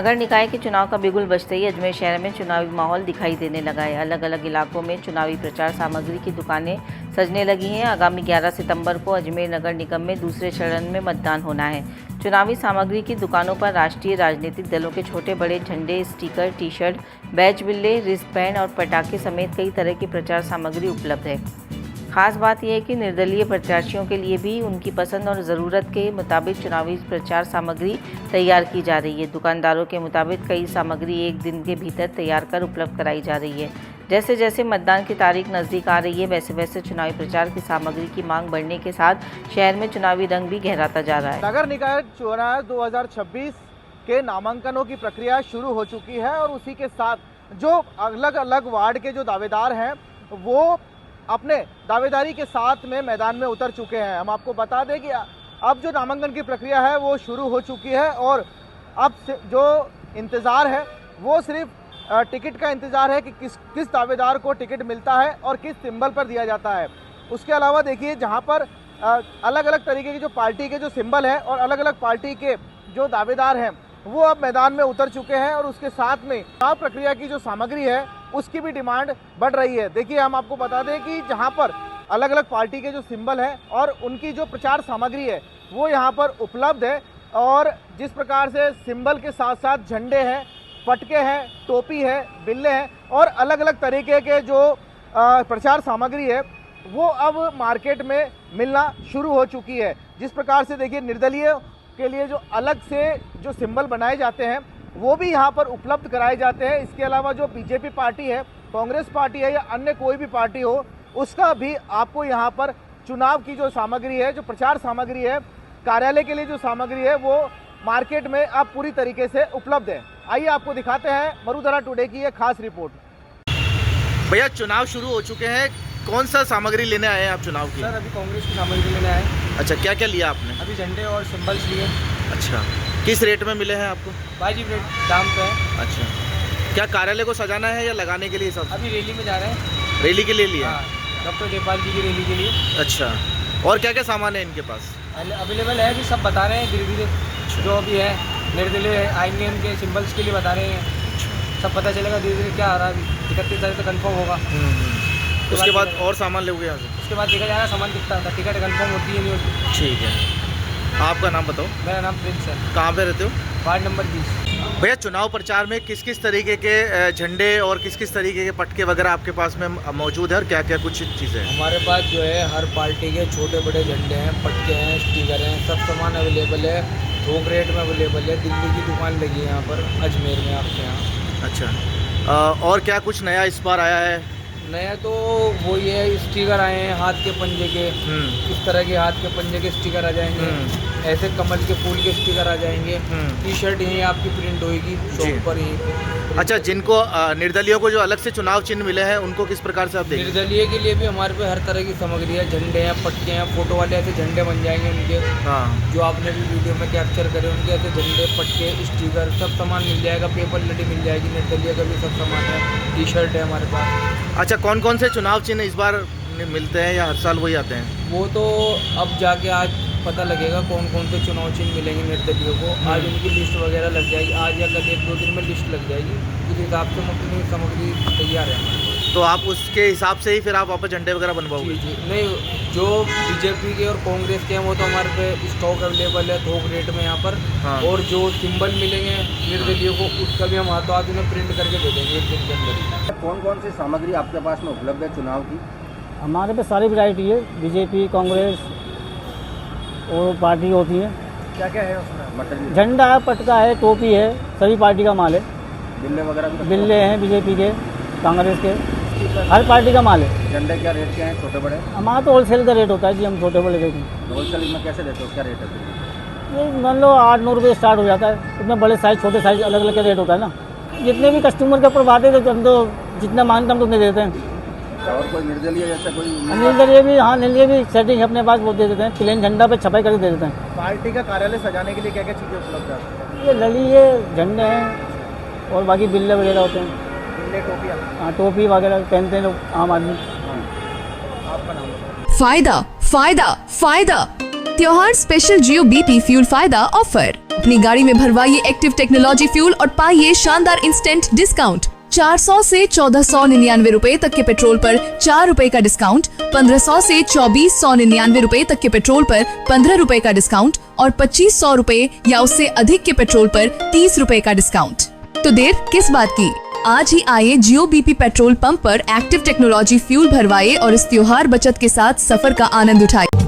नगर निकाय के चुनाव का बिगुल बजते ही अजमेर शहर में चुनावी माहौल दिखाई देने लगा है। अलग अलग इलाकों में चुनावी प्रचार सामग्री की दुकानें सजने लगी हैं। आगामी 11 सितंबर को अजमेर नगर निगम में दूसरे चरण में मतदान होना है। चुनावी सामग्री की दुकानों पर राष्ट्रीय राजनीतिक दलों के छोटे बड़े झंडे, स्टिकर, टी शर्ट, बैच बिल्ले, रिस्टबैंड और पटाखे समेत कई तरह की प्रचार सामग्री उपलब्ध है। खास बात यह है कि निर्दलीय प्रत्याशियों के लिए भी उनकी पसंद और ज़रूरत के मुताबिक चुनावी प्रचार सामग्री तैयार की जा रही है। दुकानदारों के मुताबिक कई सामग्री एक दिन के भीतर तैयार कर उपलब्ध कराई जा रही है। जैसे जैसे मतदान की तारीख नज़दीक आ रही है, वैसे वैसे चुनावी प्रचार की सामग्री की मांग बढ़ने के साथ शहर में चुनावी रंग भी गहराता जा रहा है। नगर निकाय चुनाव 2026 के नामांकनों की प्रक्रिया शुरू हो चुकी है और उसी के साथ जो अलग अलग वार्ड के जो दावेदार हैं वो अपने दावेदारी के साथ में मैदान में उतर चुके हैं। हम आपको बता दें कि अब जो नामांकन की प्रक्रिया है वो शुरू हो चुकी है और अब जो इंतज़ार है वो सिर्फ टिकट का इंतज़ार है कि किस दावेदार को टिकट मिलता है और किस सिंबल पर दिया जाता है। उसके अलावा देखिए जहां पर अलग अलग तरीके की जो पार्टी के जो सिंबल है और अलग अलग पार्टी के जो दावेदार हैं वो अब मैदान में उतर चुके हैं और उसके साथ में चुनाव प्रक्रिया की जो सामग्री है उसकी भी डिमांड बढ़ रही है। देखिए हम आपको बता दें कि जहां पर अलग अलग पार्टी के जो सिंबल है और उनकी जो प्रचार सामग्री है वो यहां पर उपलब्ध है और जिस प्रकार से सिंबल के साथ साथ झंडे हैं, पटके हैं, टोपी है, बिल्ले हैं और अलग अलग तरीके के जो प्रचार सामग्री है वो अब मार्केट में मिलना शुरू हो चुकी है। जिस प्रकार से देखिए निर्दलीय के लिए जो अलग से जो सिंबल बनाए जाते हैं वो भी यहाँ पर उपलब्ध कराए जाते हैं। इसके अलावा जो बीजेपी पार्टी है, कांग्रेस पार्टी है या अन्य कोई भी पार्टी हो उसका भी आपको यहाँ पर चुनाव की जो सामग्री है, जो प्रचार सामग्री है, कार्यालय के लिए जो सामग्री है वो मार्केट में अब पूरी तरीके से उपलब्ध है। आइए आपको दिखाते हैं मरुधरा टुडे की एक खास रिपोर्ट। भैया चुनाव शुरू हो चुके हैं, कौन सा सामग्री लेने आए हैं आप चुनाव की? सर अभी कांग्रेस की सामग्री लेने आए। अच्छा, क्या क्या लिया आपने? अभी झंडे और सिंबल्स लिए। अच्छा, किस रेट में मिले हैं आपको? वाजिब रेट दाम पे है। अच्छा, क्या कार्यालय को सजाना है या लगाने के लिए? सब अभी रैली में जा रहे हैं। रैली के लिए लिया? हाँ, डॉक्टर जयपाल जी की रैली के लिए। अच्छा, और क्या क्या सामान है इनके पास? अवेलेबल है, अभी सब बता रहे हैं धीरे धीरे जो अभी है। निर्दलीय आएंगे उनके सिंबल्स के लिए बता रहे हैं। सब पता चलेगा धीरे धीरे क्या आ रहा है। 31 तारीख तक कन्फर्म होगा। उसके बाद और सामान लोगे यहाँ से? उसके बाद देखा जाएगा सामान कितना था, टिकट कन्फर्म होती है नहीं होती। ठीक है, आपका नाम बताओ। मेरा नाम प्रिंस है। कहाँ पे रहते हो? Ward number 20। भैया चुनाव प्रचार में किस किस तरीके के झंडे और किस किस तरीके के पटके वगैरह आपके पास में मौजूद है और क्या क्या कुछ चीज़ें हैं? हमारे पास जो है हर पार्टी के छोटे बड़े झंडे हैं, पटके हैं, स्टिकर हैं, सब सामान अवेलेबल है। थोक रेट में अवेलेबल है। दिल्ली की दुकान लगी है यहाँ पर अजमेर में आपके यहाँ। अच्छा, और क्या कुछ नया इस बार आया है? नया तो वो ये स्टिकर आए हैं हाथ के पंजे के। इस तरह के हाथ के पंजे के स्टिकर आ जाएंगे। ऐसे कमल के फूल के स्टिकर आ जाएंगे। टी शर्ट यहीं आपकी प्रिंट होगी शॉप पर ही। अच्छा, जिनको निर्दलीयों को जो अलग से चुनाव चिन्ह मिले हैं उनको किस प्रकार से आप देखें? निर्दलीय के लिए भी हमारे पे हर तरह की सामग्री है। झंडे हैं, पटके हैं, फोटो वाले ऐसे झंडे बन जाएंगे उनके। हाँ, जो आपने भी वीडियो में कैप्चर करे उनके ऐसे झंडे, पटके, स्टिकर सब सामान मिल जाएगा। पेपर लटी मिल जाएगी। निर्दलीय का भी सब सामान है। टी शर्ट है हमारे पास। अच्छा, कौन कौन से चुनाव चिन्ह इस बार मिलते हैं या हर साल वही आते हैं? वो तो अब जाके आज पता लगेगा कौन कौन से चुनाव चिन्ह मिलेंगे निर्दलीयों को। आज उनकी लिस्ट वगैरह लग जाएगी। आज या कल 1-2 दिन में लिस्ट लग जाएगी। उस हिसाब से अपनी सामग्री तैयार है। तो आप उसके हिसाब से ही फिर आप वापस झंडे वगैरह बनवाओगे? जी, नहीं, जो बीजेपी के और कांग्रेस के हैं वो तो हमारे पे स्टॉक अवेलेबल है थोक रेट में यहाँ पर। हाँ। और जो सिंबल मिलेंगे निर्दलीयों को उसका भी हम हाथों हाथ उन्हें प्रिंट करके दे देंगे 1 दिन के अंदर। कौन कौन सी सामग्री आपके पास में उपलब्ध है चुनाव की? हमारे पे सारी वैरायटी है। बीजेपी, कांग्रेस और पार्टी होती है। क्या क्या है उसमें मटेरियल? झंडा है, पटका है, टोपी है, सभी पार्टी का माल है। बिल्ले वगैरह भी? बिल्ले हैं बीजेपी के, कांग्रेस के, हर पार्टी का माल है। झंडे क्या रेट के हैं छोटे बड़े? हमारा तो होलसेल का रेट होता है जी, हम छोटे बड़े रेट में। होलसेल में कैसे देते हो, क्या रेट है? ये मान लो 8-9 रुपये स्टार्ट हो जाता है। इसमें बड़े साइज़, छोटे साइज़ अलग अलग का रेट होता है ना। जितने भी कस्टमर के ऊपर बात है तो हम तो जितना मांगते हम तो उतने देते हैं। और कोई निर्दलीय जैसा कोई? निर्दलीय भी, हाँ, निर्दलीय भी सेटिंग है अपने पास, वो दे देते हैं। प्लेन झंडा पे छपाई करके दे देते हैं। पार्टी का कार्यालय सजाने के लिए क्या क्या चीज़ें उपलब्ध है? ये लड़ी है, झंडे हैं और बाकी बिल्ले वगैरह होते हैं। बिल्ले, टोपियाँ? हाँ, टोपी वगैरह पहनते हैं लोग आम आदमी। आपका नाम? फायदा फायदा फायदा त्योहार स्पेशल जियो BP फ्यूल फायदा ऑफर। अपनी गाड़ी में भरवाइए एक्टिव टेक्नोलॉजी फ्यूल और पाइए शानदार इंस्टेंट डिस्काउंट। 400 से 1499 रुपए तक के पेट्रोल पर 4 रुपए का डिस्काउंट, 1500 से 2499 रुपए तक के पेट्रोल पर 15 रुपए का डिस्काउंट और 2500 रुपए या उससे अधिक के पेट्रोल पर 30 रुपए का डिस्काउंट। तो देर किस बात की, आज ही आइए जियो BP पेट्रोल पंप पर एक्टिव टेक्नोलॉजी फ्यूल भरवाइए और इस त्योहार बचत के साथ सफर का आनंद उठाइए।